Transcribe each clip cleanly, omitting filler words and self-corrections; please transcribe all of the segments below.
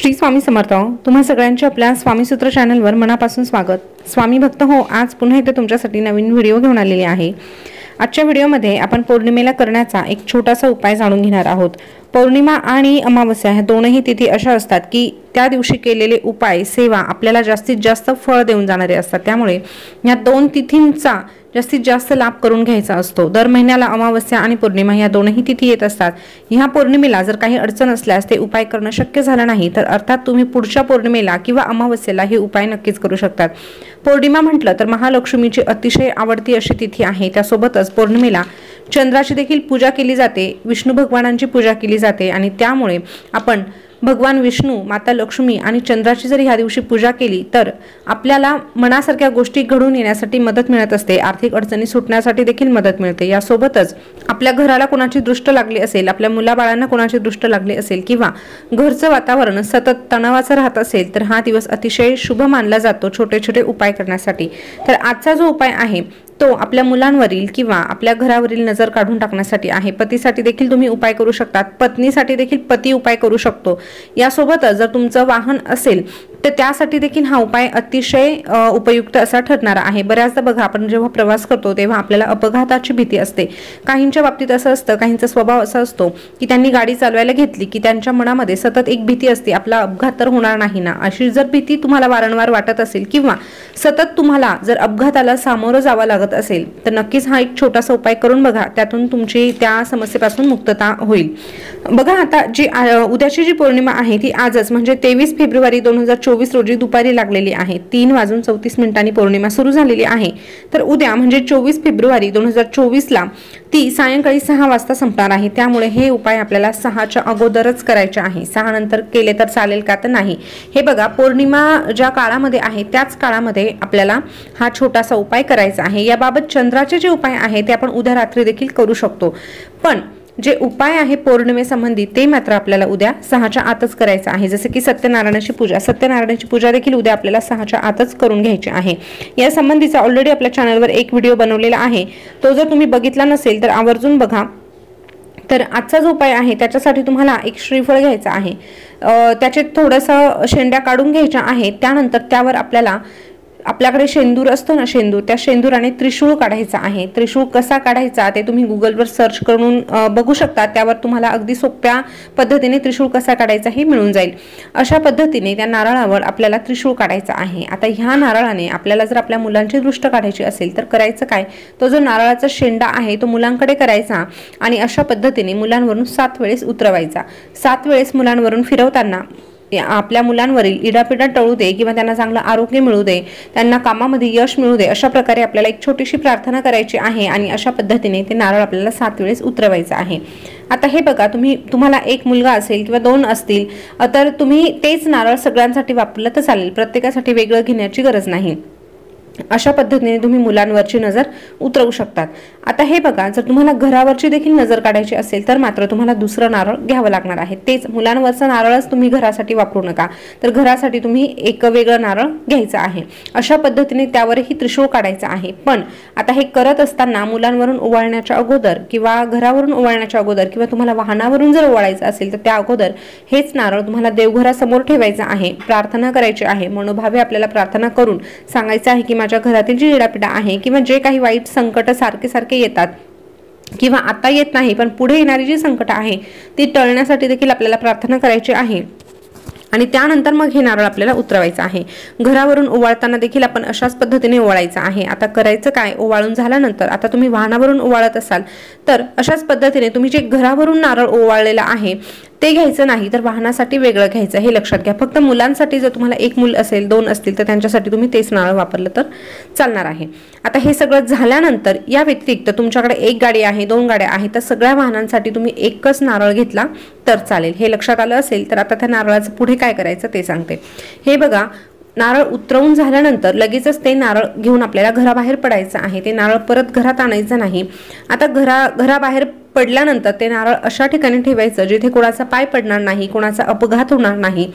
श्री स्वामी समर्थ। तुम्हा सगळ्यांचे आपल्या स्वामी सूत्र चॅनलवर मनापासून स्वागत। स्वामी भक्त हो, आज पुन्हा एकदा तुमच्यासाठी नवीन व्हिडिओ घेऊन आलेली आहे। आजच्या व्हिडिओमध्ये आपण पौर्णिमेला करण्याचा एक छोटासा उपाय जाणून घेणार आहोत। पौर्णिमा आणि अमावस्या ह्या दोनही तिथी अशा असतात की त्या दिवशी केलेले उपाय सेवा आपल्याला जास्तीत जास्त फळ देऊन जाणारे असतात। त्यामुळे या दोन तिथींचा जास्तीत जास्त लाभ करून घ्यायचा असतो। दर महिन्याला अमावस्या आणि पौर्णिमा या दोनही तिथी येत असतात। ह्या पौर्णिमेला जर काही अडचण असल्यास ते उपाय करणं शक्य झालं नाही तर अर्थात तुम्ही पुढच्या पौर्णिमेला किंवा अमावस्येला हे उपाय नक्कीच करू शकतात। पौर्णिमा म्हटलं तर महालक्ष्मीची अतिशय आवडती अशी तिथी आहे। त्यासोबतच पौर्णिमेला चंद्राची देखील पूजा केली जाते, विष्णू भगवानांची पूजा केली जाते आणि त्यामुळे आपण भगवान विष्णू, माता लक्ष्मी आणि चंद्राची जर ह्या दिवशी पूजा केली तर आपल्याला मनासारख्या गोष्टी घडून येण्यासाठी मदत मिळत असते, आर्थिक अडचणी सुटण्यासाठी देखील मदत मिळते। यासोबतच आपल्या घराला कोणाची दृष्ट लागली असेल, आपल्या मुलाबाळांना कोणाची दृष्ट लागली असेल किंवा घरचं वातावरण सतत तणावाचं राहत असेल तर हा दिवस अतिशय शुभ मानला जातो छोटे छोटे उपाय करण्यासाठी। तर आजचा जो उपाय आहे तो आपल्या मुलांवरील किंवा आपल्या घरावरील नजर काढून टाकण्यासाठी आहे। पतीसाठी देखील तुम्ही उपाय करू शकतात, पत्नीसाठी देखील पती उपाय करू शकतो। यासोबतच जर तुमचं वाहन असेल तर त्यासाठी देखील हा उपाय अतिशय उपयुक्त असा ठरणारा आहे। बऱ्याचदा बघा, आपण जेव्हा प्रवास करतो तेव्हा आपल्याला अपघाताची भीती असते। काहींच्या बाबतीत असं असतं, काहींचा स्वभाव असा असतो की त्यांनी गाडी चालवायला घेतली की त्यांच्या मनामध्ये सतत एक भीती असते, आपला अपघात तर होणार नाही ना। अशी जर भीती तुम्हाला वारंवार वाटत असेल किंवा सतत तुम्हाला जर अपघाताला सामोरं जावं लागत असेल तर नक्कीच हा एक छोटासा उपाय करून बघा, त्यातून तुमची त्या समस्येपासून मुक्तता होईल। बघा, आता जी उद्याची जी पौर्णिमा आहे ती आजच म्हणजे 23 फेब्रुवारी 2024 रोजी दुपारी लागलेली आहे। 3:34 पौर्णिमा सुरू झालेली आहे। तर उद्या म्हणजे 24 फेब्रुवारी 2024 ला ती सायंकाळी 6 वाजता संपणार आहे। त्यामुळे हे उपाय आपल्याला 6च्या अगोदरच करायचे आहे। 6 नंतर केले तर चालेल का तर नाही। हे बघा, पौर्णिमा ज्या काळामध्ये आहे त्याच काळामध्ये आपल्याला हा छोटासा उपाय करायचा आहे। याबाबत चंद्राचे जे उपाय आहे ते आपण उद्या रात्री देखील करू शकतो, पण जे उपाय आहे पौर्णिमेसंबंधी ते मात्र आपल्याला उद्या 6च्या आतच करायचं आहे। जसे की सत्यनारायणाची पूजा देखील उद्या आपल्याला 6च्या आतच करून घ्यायची आहे। या संबंधीचा ऑलरेडी आपल्या चॅनलवर एक व्हिडिओ बनवलेला आहे, तो जर तुम्ही बघितला नसेल तर आवर्जून बघा। तर आजचा जो उपाय आहे त्याच्यासाठी तुम्हाला एक श्रीफळ घ्यायचं आहे, त्याचे थोडंसं शेंड्या काढून घ्यायच्या आहे। त्यानंतर त्यावर आपल्याकडे शेंदूर असतो ना, त्या शेंदुराने त्रिशूळ काढायचा आहे। त्रिशूळ कसा काढायचा ते तुम्ही गुगलवर सर्च करून बघू शकता, त्यावर तुम्हाला अगदी सोप्या पद्धतीने त्रिशूळ कसा काढायचा हे मिळून जाईल। अशा पद्धतीने त्या नारळावर आपल्याला त्रिशूळ काढायचा आहे। आता ह्या नारळाने आपल्याला जर आपल्या मुलांची दृष्ट काढायची असेल तर करायचं काय, तो जो नारळाचा शेंडा आहे तो मुलांकडे करायचा आणि अशा पद्धतीने मुलांवरून 7 वेळेस उतरवायचा। 7 वेळेस मुलांवरून फिरवताना आपल्या मुलांवरील इडापिडा टळू दे किंवा त्यांना चांगलं आरोग्य मिळू दे, त्यांना कामामध्ये यश मिळू दे, अशा प्रकारे आपल्याला एक छोटीशी प्रार्थना करायची आहे आणि अशा पद्धतीने ते नारळ आपल्याला 7 वेळेस उतरवायचं आहे। आता हे बघा, तुम्हाला एक मुलगा असेल किंवा 2 असतील तर तुम्ही तेच नारळ सगळ्यांसाठी वापरलं तर चालेल, प्रत्येकासाठी वेगळं घेण्याची गरज नाही। अशा पद्धतीने तुम्ही मुलांवरची नजर उतरवू शकतात। आता हे बघा, जर तुम्हाला घरावरची देखील नजर काढायची असेल तर मात्र तुम्हाला दुसरं नारळ घ्यावं लागणार आहे। तेच मुलांवरचं नारळच तुम्ही घरासाठी वापरू नका, तर घरासाठी तुम्ही एक वेगळं नारळ घ्यायचं आहे। अशा पद्धतीने त्यावरही त्रिशूळ काढायचं आहे। पण आता हे करत असताना मुलांवरून ओवाळण्याच्या अगोदर किंवा घरावरून ओवाळण्याच्या अगोदर किंवा तुम्हाला वाहनावरून जर ओवाळायचं असेल तर त्या अगोदर हेच नारळ तुम्हाला देवघरासमोर ठेवायचं आहे, प्रार्थना करायची आहे। मनोभावे आपल्याला प्रार्थना करून सांगायचं आहे की माझ्या घरातील जी इडापिडा आहे किंवा जे काही वाईट संकट सारखे येतात किंवा आता येत नाही पण पुढे येणारी जी संकट आहे ती टळण्यासाठी देखील आपल्याला प्रार्थना करायची आहे आणि त्यानंतर मग हे नारळ आपल्याला उतरवायचं आहे। घरावरून ओवाळताना देखील आपण अशाच पद्धतीने ओवाळायचं आहे। आता करायचं काय, ओवाळून झाल्यानंतर आता तुम्ही वाहनावरून ओवाळत असाल तर अशाच पद्धतीने तुम्ही जे घरावरून नारळ ओवाळलेला आहे ते घ्यायचं नाही, तर वाहनासाठी वेगळं घ्यायचं, हे लक्षात घ्या। फक्त मुलांसाठी जर तुम्हाला 1 मूल असेल, 2 असतील तर त्यांच्यासाठी तुम्ही तेच नारळ वापरलं तर चालणार आहे। आता हे सगळं झाल्यानंतर या व्यतिरिक्त तुमच्याकडे 1 गाडी आहे, 2 गाड्या आहेत, तर सगळ्या वाहनांसाठी तुम्ही एकच नारळ घेतला तर चालेल। हे लक्षात आलं असेल तर आता त्या नारळाचं पुढे काय करायचं ते सांगते। हे बघा, नारळ उतरवून झाल्यानंतर लगेचच ते नारळ घेऊन आपल्याला घराबाहेर पडायचं आहे। ते नारळ परत घरात आणायचं नाही। आता घराबाहेर पडल्यानंतर ते नारळ अशा ठिकाणी ठेवायचं जिथे कोणाचा पाय पडणार नाही, कोणाचा अपघात होणार नाही,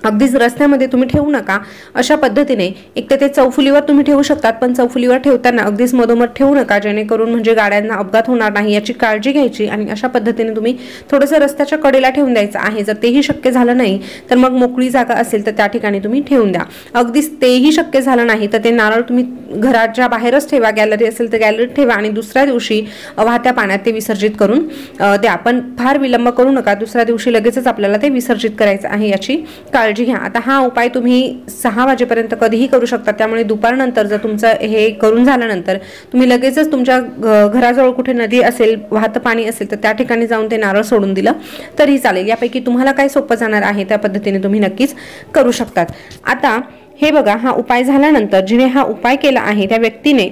अगदीच रस्त्यामध्ये तुम्ही ठेवू नका। अशा पद्धतीने एक तर ते चौफुलीवर तुम्ही ठेवू शकतात, पण चौफुलीवर ठेवताना अगदीच मधोमध ठेवू नका, जेणेकरून म्हणजे गाड्यांना अपघात होणार नाही याची काळजी घ्यायची। आणि अशा पद्धतीने तुम्ही थोडंसं रस्त्याच्या कडेला ठेवून द्यायचं आहे। जर तेही शक्य झालं नाही तर मग मोकळी जागा असेल तर त्या ठिकाणी तुम्ही ठेवून द्या। अगदीच तेही शक्य झालं नाही तर ते नारळ तुम्ही घराच्या बाहेरच ठेवा, गॅलरी असेल तर गॅलरीत ठेवा आणि दुसऱ्या दिवशी वाहत्या पाण्यात ते विसर्जित करून द्या। पण फार विलंब करू नका, दुसऱ्या दिवशी लगेचच आपल्याला ते विसर्जित करायचं आहे याची काळजी घ्या। आता हा उपाय तुम्ही 6 वाजेपर्यंत कधीही करू शकता, त्यामुळे दुपारनंतर जर तुमचं हे करून झाल्यानंतर तुम्ही लगेचच तुमच्या घराजवळ कुठे नदी असेल, वाहतं पाणी असेल तर त्या ठिकाणी जाऊन ते नारळ सोडून दिलं तरी चालेल। यापैकी तुम्हाला काय सोपं जाणार आहे त्या पद्धतीने तुम्ही नक्कीच करू शकतात। आता हे बघा, हा उपाय झाल्यानंतर जिने हा उपाय केला आहे त्या व्यक्तीने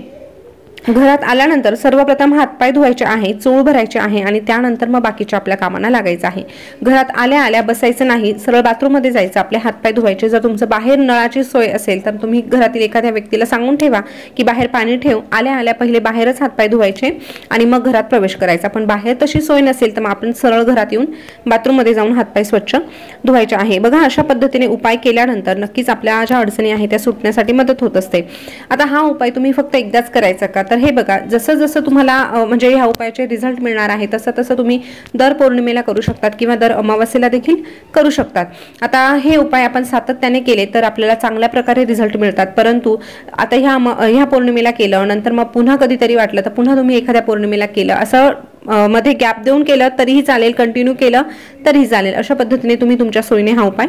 घरात आल्यानंतर सर्वप्रथम हातपाय धुवायचे आहे, चूळ भरायचे आहे आणि त्यानंतर मग बाकीच्या आपल्या कामांना लागायचं आहे। घरात आल्या आल्या बसायचं नाही, सरळ बाथरूममध्ये जायचं, आपले हातपाय धुवायचे। जर तुमचं बाहेर नळाची सोय असेल तर तुम्ही घरातील एखाद्या व्यक्तीला सांगून ठेवा की बाहेर पाणी ठेव, आल्या आल्या पहिले बाहेरच हातपाय धुवायचे आणि मग घरात प्रवेश करायचा। पण बाहेर तशी सोय नसेल तर मग आपण सरळ घरात येऊन बाथरूममध्ये जाऊन हातपाय स्वच्छ धुवायचे आहे। बघा, अशा पद्धतीने उपाय केल्यानंतर नक्कीच आपल्या ज्या अडचणी आहेत त्या सुटण्यासाठी मदत होत असते। आता हा उपाय तुम्ही फक्त एकदाच करायचा का? तर हे बघा, जसं जसं तुम्हाला म्हणजे ह्या उपायाचे रिझल्ट मिळणार आहे तसं तसं तुम्ही दर पौर्णिमेला करू शकतात किंवा दर अमावास्येला देखील करू शकतात। आता हे उपाय आपण सातत्याने केले तर आपल्याला चांगल्या प्रकारे रिझल्ट मिळतात। परंतु आता ह्या पौर्णिमेला केलं, नंतर मग पुन्हा कधीतरी वाटलं तर पुन्हा तुम्ही एखाद्या पौर्णिमेला केलं, असं मध्ये गॅप देऊन केलं तरीही चालेल, कंटिन्यू केलं तरीही चालेल। अशा पद्धतीने तुम्ही तुमच्या सोयीने हा उपाय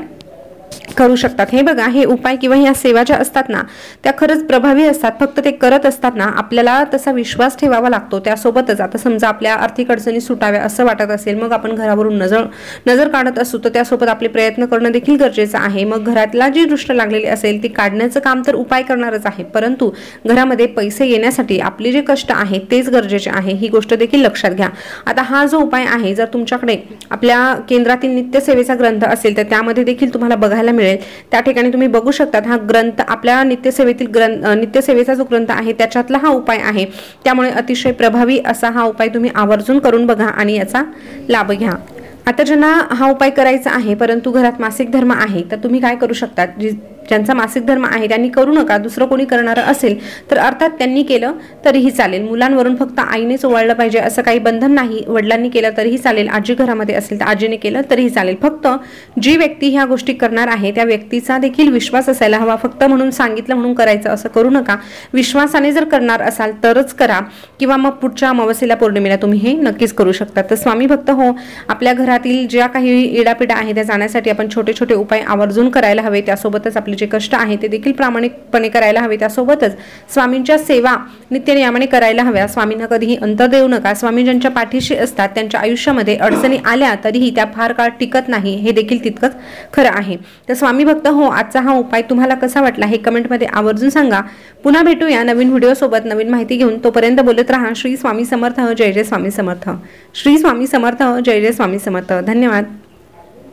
करू शकतात। हे बघा, हे उपाय किंवा ह्या सेवा ज्या असतात ना त्या खरंच प्रभावी असतात। फक्त ते करत असताना आपल्याला तसा विश्वास ठेवावा लागतो। त्यासोबतच आता समजा आपल्या आर्थिक अडचणी सुटाव्या असं वाटत असेल, मग आपण घरावरून नजर काढत असू तर त्यासोबत आपले प्रयत्न करणं देखील गरजेचं आहे। मग घरातला जी दृष्ट लागलेली असेल ती काढण्याचं काम तर उपाय करणारच आहे, परंतु घरामध्ये पैसे येण्यासाठी आपले जे कष्ट आहेत तेच गरजेचे आहे, ही गोष्ट देखील लक्षात घ्या। आता हा जो उपाय आहे, जर तुमच्याकडे आपल्या केंद्रातील नित्यसेवेचा ग्रंथ असेल तर त्यामध्ये देखील तुम्हाला बघायला मिळेल। त्या ठिकाणी तुम्ही बघू शकता, हा ग्रंथ आपल्या नित्यसेवेचा जो ग्रंथ आहे त्याच्यातला हा उपाय आहे। त्यामुळे अतिशय प्रभावी असा हा उपाय तुम्ही आवर्जून करून बघा आणि याचा लाभ घ्या। आता ज्यांना हा उपाय करायचा आहे परंतु घरात मासिक धर्म आहे तर तुम्ही काय करू शकता, ज्यांचा मासिक धर्म आहे त्यांनी करू नका, दुसरं कोणी करणारं असेल तर अर्थात त्यांनी केलं तरीही चालेल। मुलांवरून फक्त आईनेच ओवाळलं पाहिजे असं काही बंधन नाही, वडिलांनी केलं तरीही चालेल, आजी घरामध्ये असेल तर आजीने केलं तरीही चालेल। फक्त जी व्यक्ती ह्या गोष्टी करणार आहे त्या व्यक्तीचा देखील विश्वास असायला हवा, फक्त म्हणून सांगितलं म्हणून करायचं असं करू नका। विश्वासाने जर करणार असाल तरच करा किंवा मग पुढच्या अमावास्येला पौर्णिमेला तुम्ही हे नक्कीच करू शकता। तर स्वामी भक्त हो, आपल्या घरातील ज्या काही इडापिडा आहे त्या जाण्यासाठी आपण छोटे छोटे उपाय आवर्जून करायला हवे, त्यासोबतच आपले जे कष्ट आहे ते देखील प्रामाणिकपणे करायला हवे, त्यासोबतच स्वामींच्या सेवा नित्यनियमाने करायला हव्या। स्वामींना कधीही अंतर देऊ नका। स्वामी ज्यांच्या पाठीशी असतात त्यांच्या आयुष्यामध्ये अडचणी आल्या तरीही त्या फार काळ टिकत नाही, हे देखील तितकंच खरं आहे। तर स्वामी भक्त हो, आजचा हा उपाय तुम्हाला कसा वाटला हे कमेंटमध्ये आवर्जून सांगा। पुन्हा भेटूया नवीन व्हिडिओ सोबत नवीन माहिती घेऊन, तोपर्यंत बोलत राहा श्री स्वामी समर्थ, जय जय स्वामी समर्थ। श्री स्वामी समर्थ, जय जय स्वामी समर्थ। धन्यवाद।